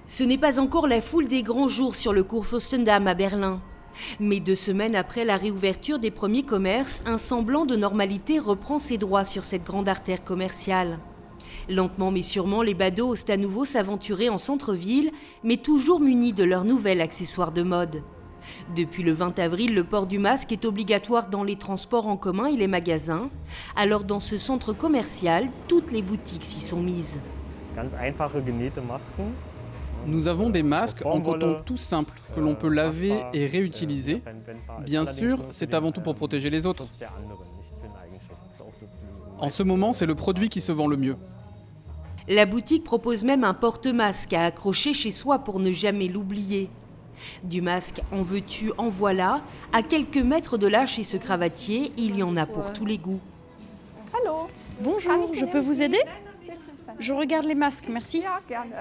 Ce n'est pas encore la foule des grands jours sur le Kurfürstendamm à Berlin. Mais 2 semaines après la réouverture des premiers commerces, un semblant de normalité reprend ses droits sur cette grande artère commerciale. Lentement mais sûrement, les badauds osent à nouveau s'aventurer en centre-ville, mais toujours munis de leur nouvel accessoire de mode. Depuis le 20 avril, le port du masque est obligatoire dans les transports en commun et les magasins. Alors dans ce centre commercial, toutes les boutiques s'y sont mises. Ganz einfache genähte Masken. Nous avons des masques en coton tout simple que l'on peut laver et réutiliser. Bien sûr, c'est avant tout pour protéger les autres. En ce moment, c'est le produit qui se vend le mieux. La boutique propose même un porte-masque à accrocher chez soi pour ne jamais l'oublier. Du masque en veux-tu, en voilà. À quelques mètres de là, chez ce cravatier, il y en a pour tous les goûts. Hallo. Bonjour, je peux vous aider? Je regarde les masques, merci. Ja, gerne.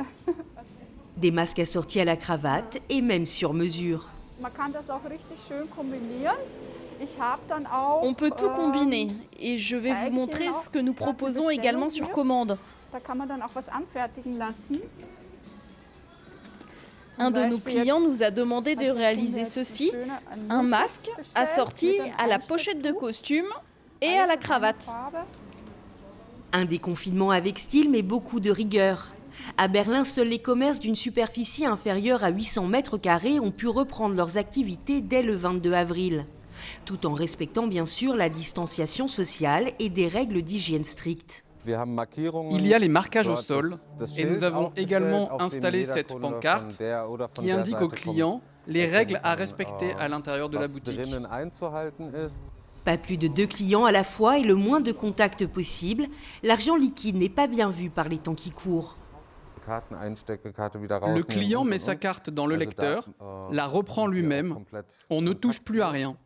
Des masques assortis à la cravate et même sur mesure. Man kann das auch richtig schön kombinieren. Ich habe dann auch, On peut tout combiner et je vais vous montrer ce que nous proposons également sur commande. Da kann man dann auch was anfertigen lassen. Un de nos clients nous a demandé de réaliser ceci, un masque assorti à la pochette de costume et à la cravate. Un déconfinement avec style mais beaucoup de rigueur. À Berlin, seuls les commerces d'une superficie inférieure à 800 mètres carrés ont pu reprendre leurs activités dès le 22 avril, tout en respectant bien sûr la distanciation sociale et des règles d'hygiène strictes. Il y a les marquages au sol et nous avons également installé cette pancarte qui indique aux clients les règles à respecter à l'intérieur de la boutique. Pas plus de 2 clients à la fois et le moins de contacts possible, l'argent liquide n'est pas bien vu par les temps qui courent. Le client met sa carte dans le lecteur, la reprend lui-même, on ne touche plus à rien.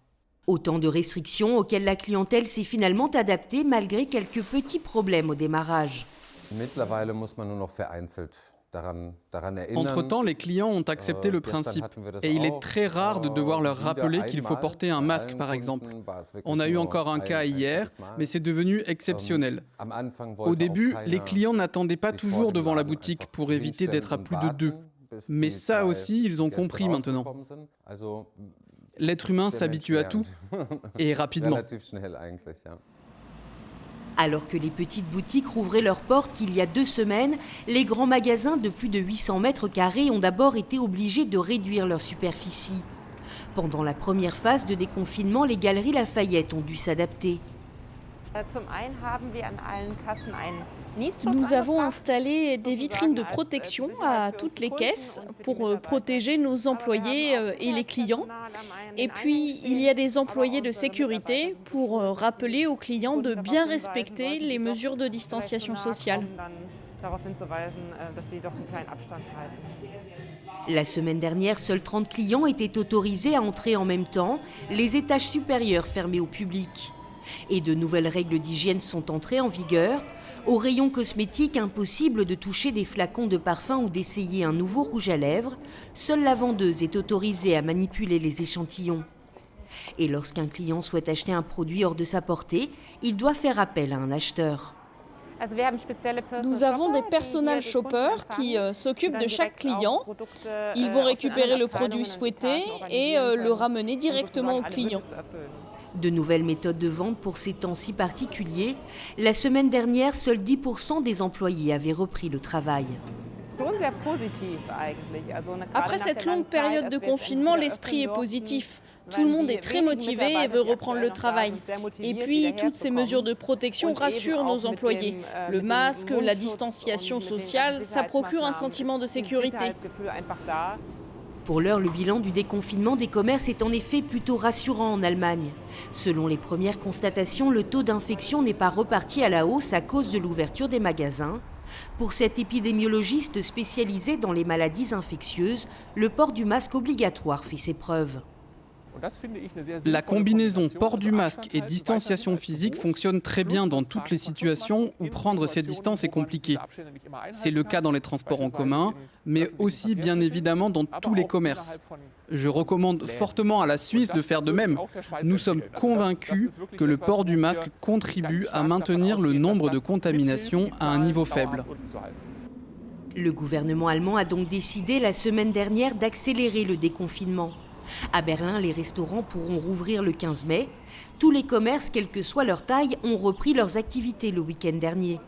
Autant de restrictions auxquelles la clientèle s'est finalement adaptée malgré quelques petits problèmes au démarrage. Entre-temps, les clients ont accepté le principe et il est très rare de devoir leur rappeler qu'il faut porter un masque, par exemple. On a eu encore un cas hier, mais c'est devenu exceptionnel. Au début, les clients n'attendaient pas toujours devant la boutique pour éviter d'être à plus de 2. Mais ça aussi, ils ont compris maintenant. L'être humain s'habitue à tout, et rapidement. Alors que les petites boutiques rouvraient leurs portes il y a 2 semaines, les grands magasins de plus de 800 mètres carrés ont d'abord été obligés de réduire leur superficie. Pendant la première phase de déconfinement, les galeries Lafayette ont dû s'adapter. Nous avons installé des vitrines de protection à toutes les caisses pour protéger nos employés et les clients. Et puis, il y a des employés de sécurité pour rappeler aux clients de bien respecter les mesures de distanciation sociale. La semaine dernière, seuls 30 clients étaient autorisés à entrer en même temps, les étages supérieurs fermés au public. Et de nouvelles règles d'hygiène sont entrées en vigueur. Au rayon cosmétique, impossible de toucher des flacons de parfum ou d'essayer un nouveau rouge à lèvres. Seule la vendeuse est autorisée à manipuler les échantillons. Et lorsqu'un client souhaite acheter un produit hors de sa portée, il doit faire appel à un acheteur. Nous avons des personal shoppers qui s'occupent de chaque client. Ils vont récupérer le produit souhaité et le ramener directement au client. De nouvelles méthodes de vente pour ces temps si particuliers. La semaine dernière, seuls 10% des employés avaient repris le travail. Après cette longue période de confinement, l'esprit est positif. Tout le monde est très motivé et veut reprendre le travail. Et puis, toutes ces mesures de protection rassurent nos employés. Le masque, la distanciation sociale, ça procure un sentiment de sécurité. Pour l'heure, le bilan du déconfinement des commerces est en effet plutôt rassurant en Allemagne. Selon les premières constatations, le taux d'infection n'est pas reparti à la hausse à cause de l'ouverture des magasins. Pour cet épidémiologiste spécialisé dans les maladies infectieuses, le port du masque obligatoire fait ses preuves. La combinaison port du masque et distanciation physique fonctionne très bien dans toutes les situations où prendre ces distances est compliqué. C'est le cas dans les transports en commun, mais aussi bien évidemment dans tous les commerces. Je recommande fortement à la Suisse de faire de même. Nous sommes convaincus que le port du masque contribue à maintenir le nombre de contaminations à un niveau faible. Le gouvernement allemand a donc décidé la semaine dernière d'accélérer le déconfinement. À Berlin, les restaurants pourront rouvrir le 15 mai. Tous les commerces, quelle que soit leur taille, ont repris leurs activités le week-end dernier.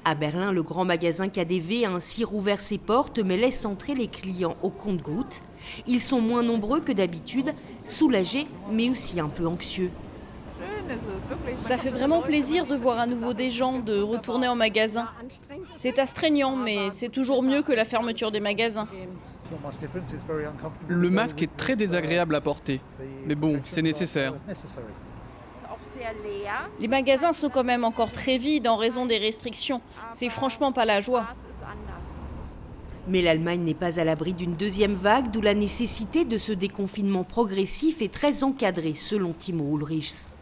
À Berlin, le grand magasin KaDeWe a ainsi rouvert ses portes mais laisse entrer les clients au compte-gouttes. Ils sont moins nombreux que d'habitude, soulagés mais aussi un peu anxieux. Ça fait vraiment plaisir de voir à nouveau des gens, de retourner en magasin. C'est astreignant, mais c'est toujours mieux que la fermeture des magasins. Le masque est très désagréable à porter, mais bon, c'est nécessaire. Les magasins sont quand même encore très vides en raison des restrictions. C'est franchement pas la joie. Mais l'Allemagne n'est pas à l'abri d'une deuxième vague, d'où la nécessité de ce déconfinement progressif et très encadré, selon Timo Ulrichs.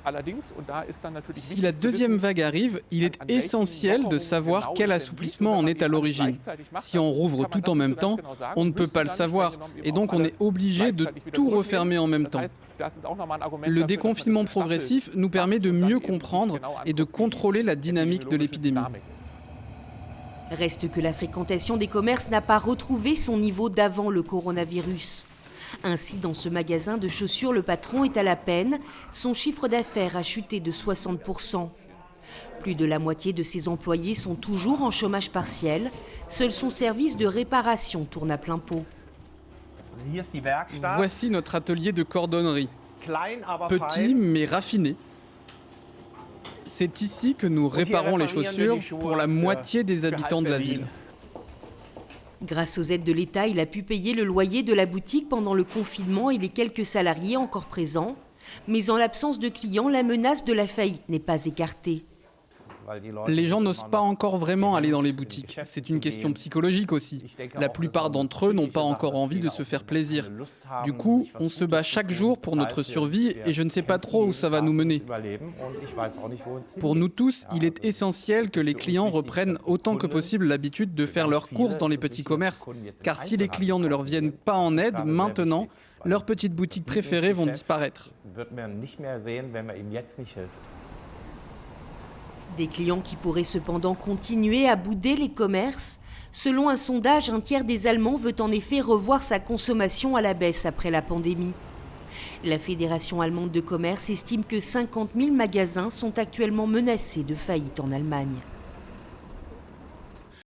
Si la deuxième vague arrive, il est essentiel de savoir quel assouplissement en est à l'origine. Si on rouvre tout en même temps, on ne peut pas le savoir, et donc on est obligé de tout refermer en même temps. Le déconfinement progressif nous permet de mieux comprendre et de contrôler la dynamique de l'épidémie. Reste que la fréquentation des commerces n'a pas retrouvé son niveau d'avant le coronavirus. Ainsi, dans ce magasin de chaussures, le patron est à la peine. Son chiffre d'affaires a chuté de 60%. Plus de la moitié de ses employés sont toujours en chômage partiel. Seul son service de réparation tourne à plein pot. Voici notre atelier de cordonnerie. Petit mais raffiné. C'est ici que nous réparons les chaussures pour la moitié des habitants de la ville. Grâce aux aides de l'État, il a pu payer le loyer de la boutique pendant le confinement et les quelques salariés encore présents. Mais en l'absence de clients, la menace de la faillite n'est pas écartée. Les gens n'osent pas encore vraiment aller dans les boutiques. C'est une question psychologique aussi. La plupart d'entre eux n'ont pas encore envie de se faire plaisir. Du coup, on se bat chaque jour pour notre survie et je ne sais pas trop où ça va nous mener. Pour nous tous, il est essentiel que les clients reprennent autant que possible l'habitude de faire leurs courses dans les petits commerces. Car si les clients ne leur viennent pas en aide maintenant, leurs petites boutiques préférées vont disparaître. Des clients qui pourraient cependant continuer à bouder les commerces. Selon un sondage, un tiers des Allemands veut en effet revoir sa consommation à la baisse après la pandémie. La Fédération allemande de commerce estime que 50 000 magasins sont actuellement menacés de faillite en Allemagne.